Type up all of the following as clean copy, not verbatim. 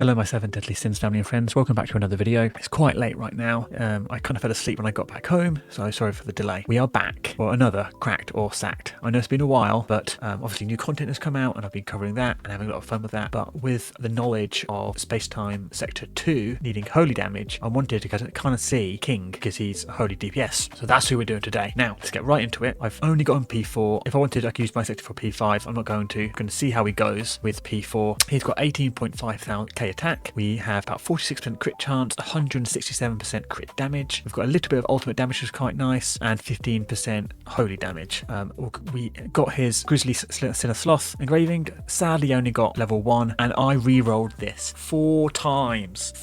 Hello my 7 deadly sins family and friends, welcome back to another video. It's quite late right now. I kind of fell asleep when I got back home, so sorry for the delay. We are back for another Cracked or Sacked. I know it's been a while, but obviously new content has come out and I've been covering that and having a lot of fun with that. But with the knowledge of Space-Time Sector 2 needing holy damage, I wanted to kind of see King because he's a holy DPS. So that's who we're doing today. Now, let's get right into it. I've only got him P4. If I wanted, I could use my sector for P5. I'm not going to. I'm going to see how he goes with P4. He's got 18.5k attack. We have about 46% crit chance, 167% crit damage. We've got a little bit of ultimate damage, which is quite nice, and 15% holy damage. We got his Grizzly Sinner Sloth engraving. Sadly, only got level 1, and I re-rolled this 4 times,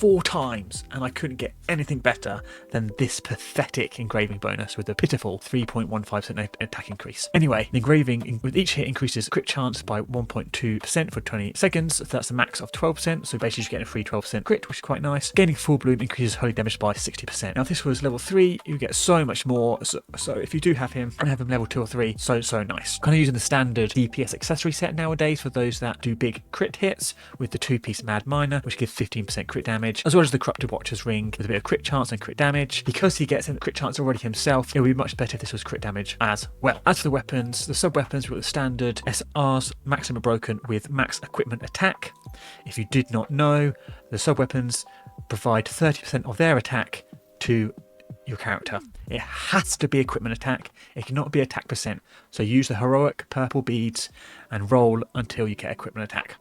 and I couldn't get anything better than this pathetic engraving bonus with a pitiful 3.15% attack increase. Anyway, the engraving with each hit increases crit chance by 1.2% for 20 seconds, so that's a max of 12%, so basically you're getting a free 12% crit, which is quite nice. Gaining full bloom increases holy damage by 60%. Now if this was level 3, you get so much more, so if you do have him and have him level 2 or 3, so nice. Kind of using the standard DPS accessory set nowadays for those that do big crit hits with the 2-piece Mad Miner, which gives 15% crit damage, as well as the Corrupted Watcher's Ring with a bit of crit chance and crit damage. Because he gets crit chance already himself, it would be much better if this was crit damage as well. As for the weapons, the sub-weapons were the standard SRs, Maximum Broken with max equipment attack. If you did not know, the sub-weapons provide 30% of their attack to your character. It has to be equipment attack, it cannot be attack percent. So use the heroic purple beads and roll until you get equipment attack.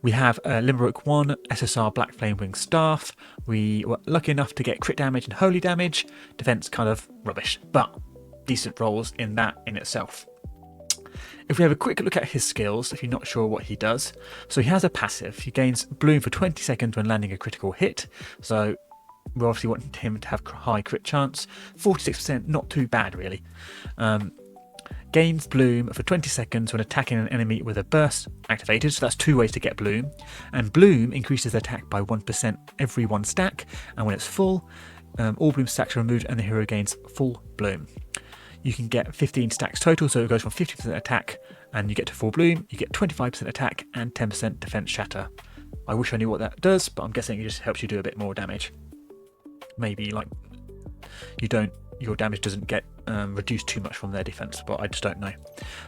We have a Limerick 1 SSR Black Flame Wing Staff. We were lucky enough to get crit damage and holy damage. Defense kind of rubbish, but decent rolls in that in itself. If we have a quick look at his skills, if you're not sure what he does. So he has a passive. He gains bloom for 20 seconds when landing a critical hit. So we obviously want him to have high crit chance. 46%, not too bad really. Gains bloom for 20 seconds when attacking an enemy with a burst activated, so that's 2 ways to get bloom. And bloom increases attack by 1% every 1 stack, and when it's full, all bloom stacks are removed and the hero gains full bloom. You can get 15 stacks total, so it goes from 50% attack and you get to full bloom, you get 25% attack and 10% defense shatter. I wish I knew what that does, but I'm guessing it just helps you do a bit more damage. Maybe like your damage doesn't get reduced too much from their defense, but I just don't know.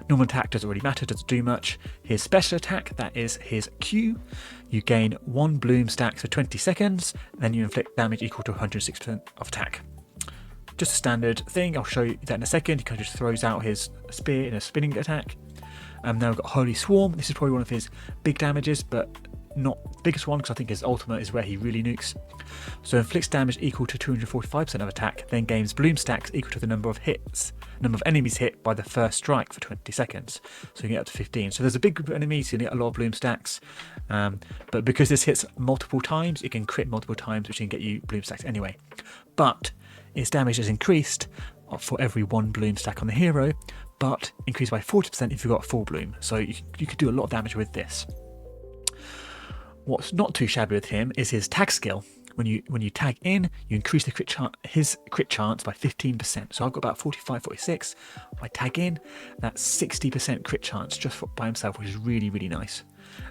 Normal attack doesn't really matter, doesn't do much. His special attack, that is his Q. You gain 1 bloom stacks for 20 seconds, then you inflict damage equal to 106% of attack. Just a standard thing, I'll show you that in a second. He kind of just throws out his spear in a spinning attack. Now we've got Holy Swarm. This is probably one of his big damages, but not the biggest one because I think his ultimate is where he really nukes. So inflicts damage equal to 245% of attack, then gains bloom stacks equal to the number of enemies hit by the first strike for 20 seconds. So you can get up to 15. So there's a big group of enemies, you get a lot of bloom stacks. But because this hits multiple times, it can crit multiple times, which can get you bloom stacks anyway. But its damage is increased for every 1 bloom stack on the hero, but increased by 40% if you've got full bloom. So you could do a lot of damage with this. What's not too shabby with him is his tag skill. When you tag in, you increase the his crit chance by 15%. So I've got about 45, 46. If I tag in, that's 60% crit chance just by himself, which is really, really nice.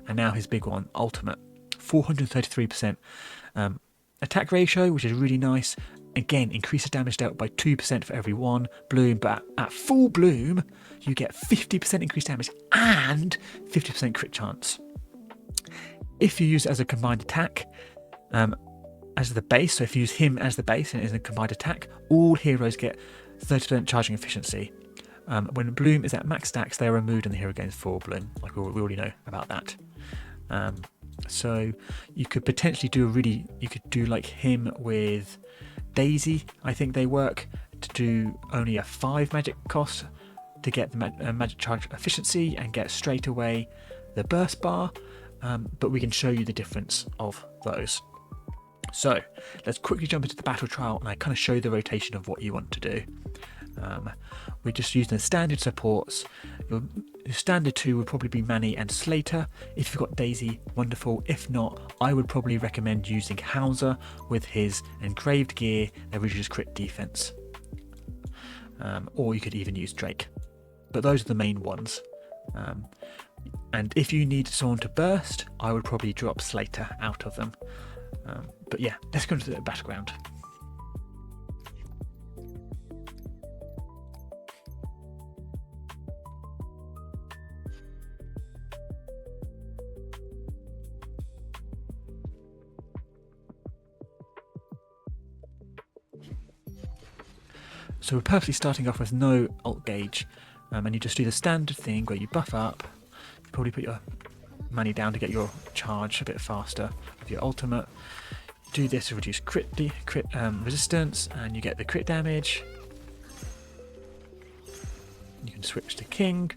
And now his big one, ultimate, 433% attack ratio, which is really nice. Again, increases damage dealt by 2% for every 1 bloom, but at full bloom, you get 50% increased damage and 50% crit chance. If you use it as a combined attack, as the base, so if you use him as the base and it is a combined attack, all heroes get 30% charging efficiency. When bloom is at max stacks, they are removed and the hero gains full bloom. Like we already know about that. So you could potentially do like him with Daisy. I think they work to do only a 5 magic cost to get the magic charge efficiency and get straight away the burst bar. But we can show you the difference of those. So let's quickly jump into the battle trial and I kind of show you the rotation of what you want to do. We're just using the standard supports. Your standard 2 would probably be Manny and Slater. If you've got Daisy, wonderful. If not, I would probably recommend using Hauser with his engraved gear that reduces crit defense. Or you could even use Drake. But those are the main ones. And if you need someone to burst, I would probably drop Slater out of them. But yeah, let's go into the battleground. So we're purposely starting off with no ult gauge, and you just do the standard thing where you buff up, you probably put your money down to get your charge a bit faster with your ultimate. Do this to reduce crit resistance, and you get the crit damage. You can switch to King,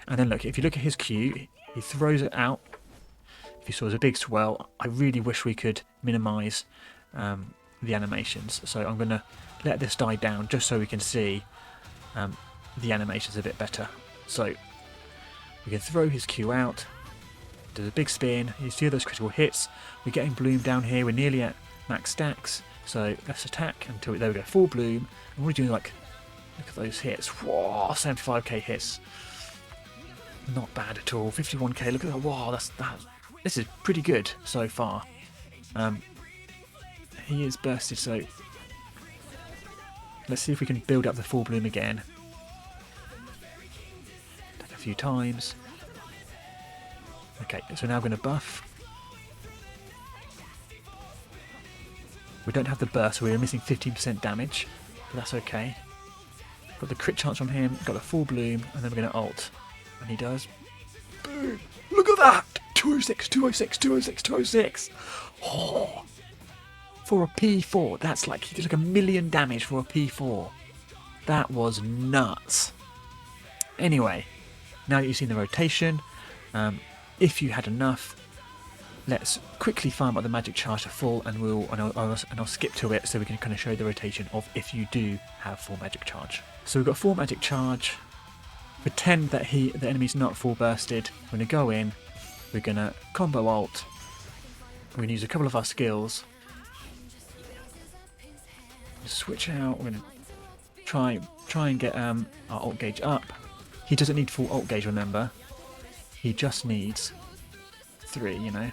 and then look, if you look at his Q, he throws it out. If you saw there's a big swell, I really wish we could minimise the animations, so I'm going to let this die down just so we can see the animations a bit better. So we can throw his Q out, does a big spin, you see those critical hits, we're getting bloom down here, we're nearly at max stacks, so let's attack until, there we go, full bloom, and we're doing like, look at those hits, whoa, 75k hits, not bad at all, 51k, look at that, wow, this is pretty good so far. He is bursted, so let's see if we can build up the full bloom again. Take a few times. Okay, so now we're going to buff. We don't have the burst, so we're missing 15% damage, but that's okay. Got the crit chance from him, got the full bloom, and then we're going to ult. And he does. Boom! Look at that! 206, 206, 206, 206! Oh! For a P4, that's like, he did like 1 million damage for a P4. That was nuts. Anyway, now that you've seen the rotation, if you had enough, let's quickly farm up the magic charge to full, and I'll skip to it so we can kind of show the rotation of if you do have full magic charge. So we've got full magic charge. Pretend that the enemy's not full bursted. We're going to go in, we're going to combo ult, we're going to use a couple of our skills. Switch out, we're going to try and get our ult gauge up. He doesn't need full ult gauge, remember. He just needs 3, you know.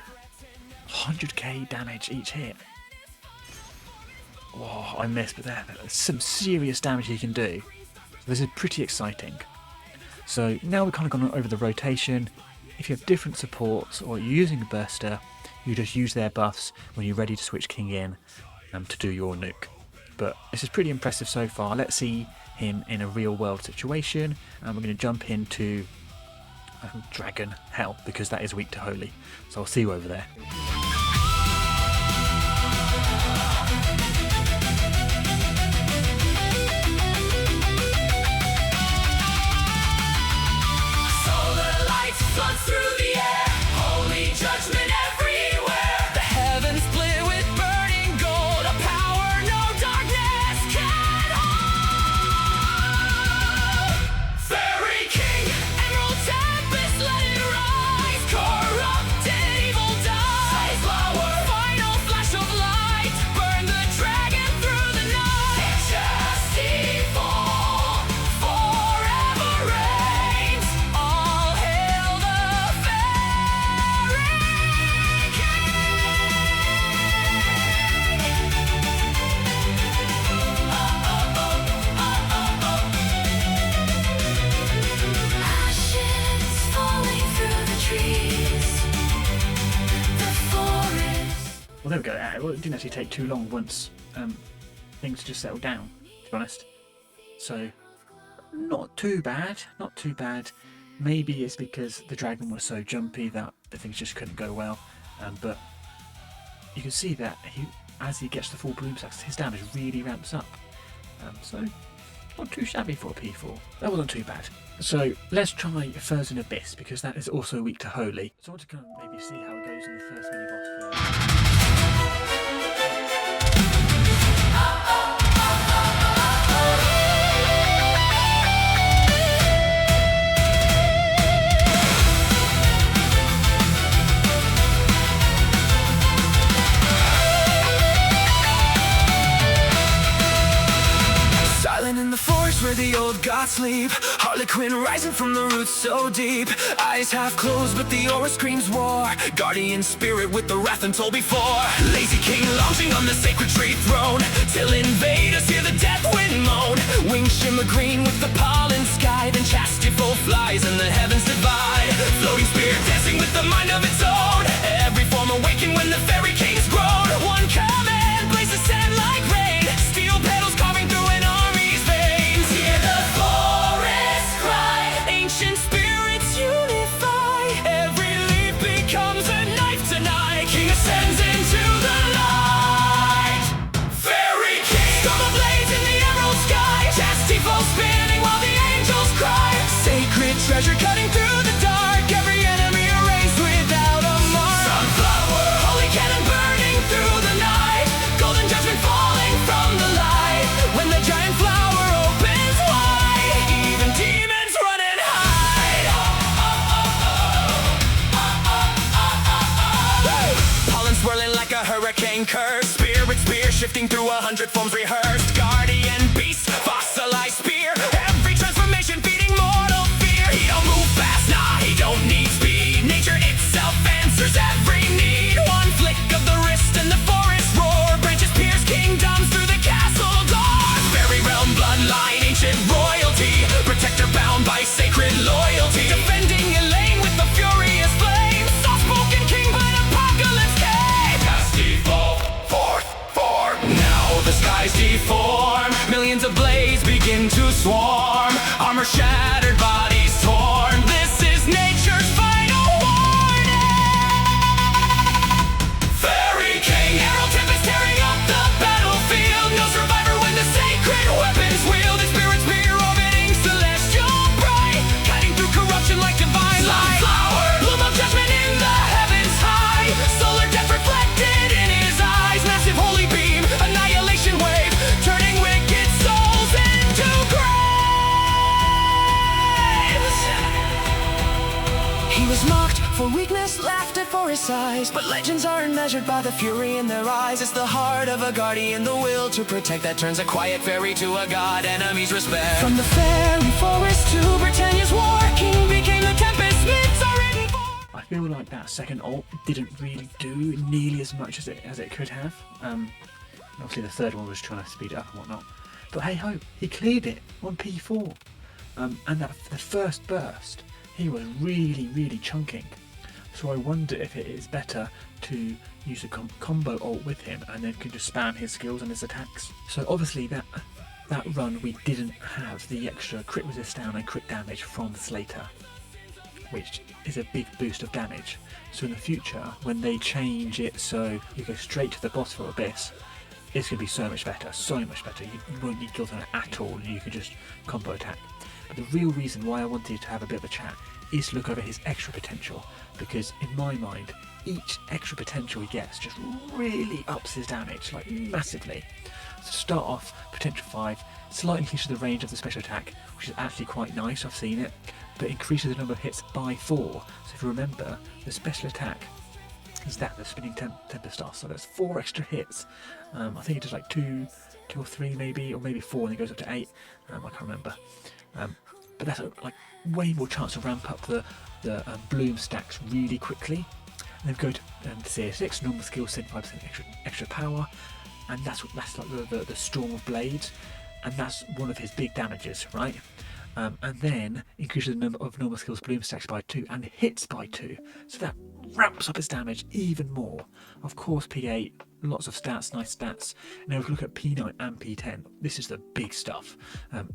100k damage each hit. Oh, I missed, but there's some serious damage he can do. So this is pretty exciting. So now we've kind of gone over the rotation. If you have different supports or you're using a burster, you just use their buffs when you're ready to switch King in to do your nuke. But this is pretty impressive so far. Let's see him in a real world situation, and we're going to jump into Dragon Hell because that is weak to Holy. So I'll see you over there. Solar lights flood through the air, holy judgment everywhere. The heavens split with burning gold, a power no darkness can hold. Fairy King, Emerald Tempest, let it rise. Corrupted evil dies. Flower, final flash of light, burn the dragon through the night. Majesty fall, forever reigns. All hail the Fairy King. Ashes falling through the trees, the forest. Well, there we go. Well, it didn't actually take too long once things just settled down, to be honest. So, not too bad, not too bad. Maybe it's because the dragon was so jumpy that the things just couldn't go well. But you can see that as he gets the full bloom stacks, his damage really ramps up. So, not too shabby for a P4. That wasn't too bad. So, let's try Ferzen Abyss, because that is also weak to Holy. So I want to kind of maybe see how it goes in the first mini boss first. Silent in the forest where the old gods sleep. Harlequin rising from the roots so deep. Eyes half closed but the aura screams war. Guardian spirit with the wrath untold before. Lazy king lounging on the sacred tree throne, till invaders hear the death wind moan. Wings shimmer green with the pollen sky, then chastity-full flies and the heavens divide. Floating spear dancing with the mind of its own. Every form awaken when the fairy king's grown. One command blazes sand like rain. Steel petals carving through an army's veins. Hear the forest cry. Ancient spirits unify. Every leaf becomes a knife tonight. King ascends into the light. Fairy king. Storm of blades in the emerald sky. Chastity falls spinning while the angels cry. Sacred treasure cutting through the dark. Every enemy erased without a mark. Sunflower, holy cannon burning through the night. Golden judgment falling from the light. When the giant flower opens wide, even demons run and hide. Pollen swirling like a hurricane curse. Spear shifting through 100 forms rehearsed. Guardian beast, fossilized spear. Every transformation feeding mortal fear. He don't move fast, nah, he don't need speed. Nature itself answers every need. One flick of the wrist and the forest roar. Branches pierce kingdoms through the castle door. Fairy realm bloodline, ancient royalty. Protector bound by sacred loyalty. Defending Elaine with the furious flame. Soft-spoken king, but apocalypse came. Cast evolve forth form. Now the skies deform. Millions of blades begin to swarm. Armor shattered, bodies torn. This is nature's final warning. Fairy king, arrow tempest tearing up the battlefield. No survivor when the sacred weapons wield. His spirit spear orbiting celestial bright, cutting through corruption like divine light. Sunflower, bloom of judgment in the heavens high. Solar death reflected in his eyes. Massive holy beam, annihilation wave, turning wicked souls into graves. He was mocked for weakness, laughed at for his size, but legends aren't measured by the fury in their eyes. It's the heart of a guardian, the will to protect, that turns a quiet fairy to a god. Enemies respect. From the fairy forest to Britannia's war, king became the tempest myths are written for. I feel like that second ult didn't really do nearly as much as it could have. Obviously the third one was trying to speed it up and whatnot. But hey ho, he cleared it on P4. And that the first burst, he was really chunking. So I wonder if it is better to use a combo ult with him and then can just spam his skills and his attacks. So obviously that run we didn't have the extra crit resist down and crit damage from Slater, which is a big boost of damage. So in the future, when they change it so you go straight to the boss for Abyss, it's going to be so much better. You won't need Guild Hunter at all, you can just combo attack. But the real reason why I wanted to have a bit of a chat is to look over his extra potential, because in my mind, each extra potential he gets just really ups his damage, like massively. So to start off, potential 5, slightly increases the range of the special attack, which is actually quite nice, I've seen it, but increases the number of hits by 4. So if you remember, the special attack is the spinning Tempest Star, so that's 4 extra hits. I think it does like 2 or 3 maybe, or maybe 4 and it goes up to 8, I can't remember. But that's like way more chance to ramp up the bloom stacks really quickly. And then go to CA6, normal skill, 75% extra power, and that's like the Storm of Blades, and that's one of his big damages, right? And then increases the number of normal skills bloom stacks by 2 and hits by 2, so that ramps up his damage even more. Of course, P8, lots of stats, nice stats. Now if we look at P9 and P10, this is the big stuff,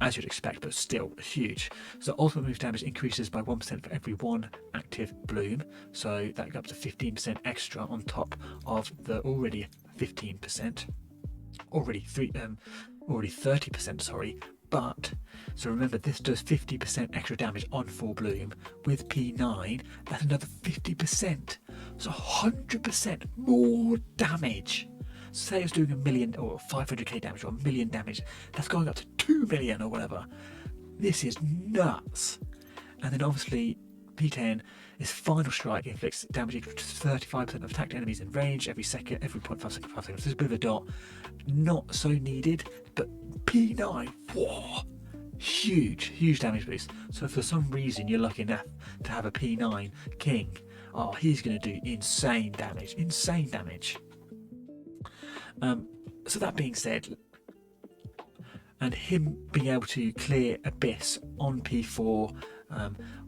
as you'd expect, but still huge. So ultimate move damage increases by 1% for every 1 active bloom, so that goes up to 15% extra on top of the already 15%, already 30%, sorry. But, so remember, this does 50% extra damage on full bloom. With P9, that's another 50%. So 100% more damage. Say it's doing 1 million or 500k damage or 1 million damage. That's going up to 2 million or whatever. This is nuts. And then obviously, P10 is Final Strike inflicts damage equal to 35% of attacked enemies in range every 0.5 seconds, 5 seconds. There's a bit of a dot. Not so needed, but P9, whoa, huge damage boost. So for some reason you're lucky enough to have a P9 king, oh, he's going to do insane damage. So that being said, and him being able to clear Abyss on P4,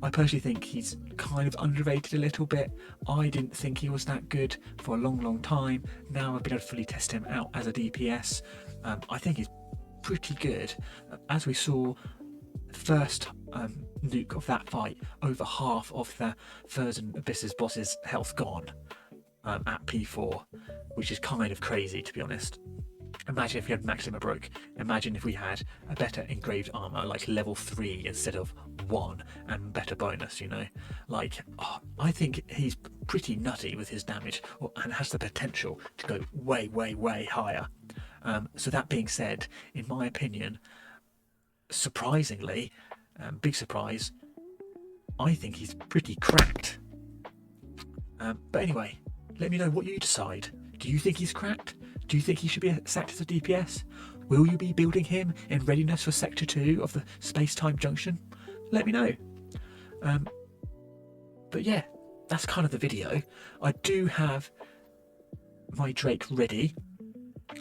I personally think he's kind of underrated a little bit. I didn't think he was that good for a long time. Now I've been able to fully test him out as a DPS. I think he's pretty good. As we saw, first nuke of that fight, over half of the Ferzen Abyss's boss's health gone at P4, which is kind of crazy, to be honest. Imagine if we had Maxima broke. Imagine if we had a better engraved armor, like level 3 instead of 1, and better bonus, you know. Like, oh, I think he's pretty nutty with his damage, and has the potential to go way higher. So that being said, in my opinion, surprisingly, big surprise, I think he's pretty cracked. But anyway, let me know what you decide. Do you think he's cracked? Do you think he should be sacked as a DPS? Will you be building him in readiness for Sector 2 of the Space-Time Junction? Let me know. But yeah, that's kind of the video. I do have my Drake ready,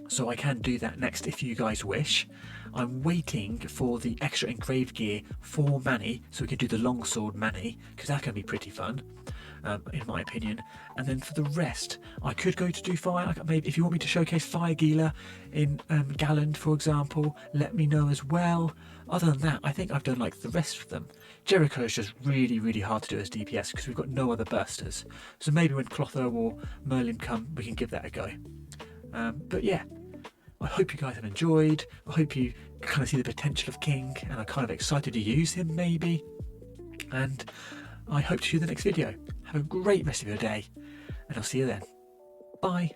so I can do that next if you guys wish. I'm waiting for the extra engraved gear for Manny, so we can do the longsword Manny, because that's going to be pretty fun, in my opinion. And then for the rest, I could go to do fire. Maybe if you want me to showcase Fire Gila in Galland, for example, let me know as well. Other than that, I think I've done like the rest of them. Jericho is just really hard to do as DPS because we've got no other bursters. So maybe when Clotho or Merlin come, we can give that a go. But yeah, I hope you guys have enjoyed. I hope you kind of see the potential of King and are kind of excited to use him maybe. And I hope to see you in the next video. Have a great rest of your day, and I'll see you then. Bye.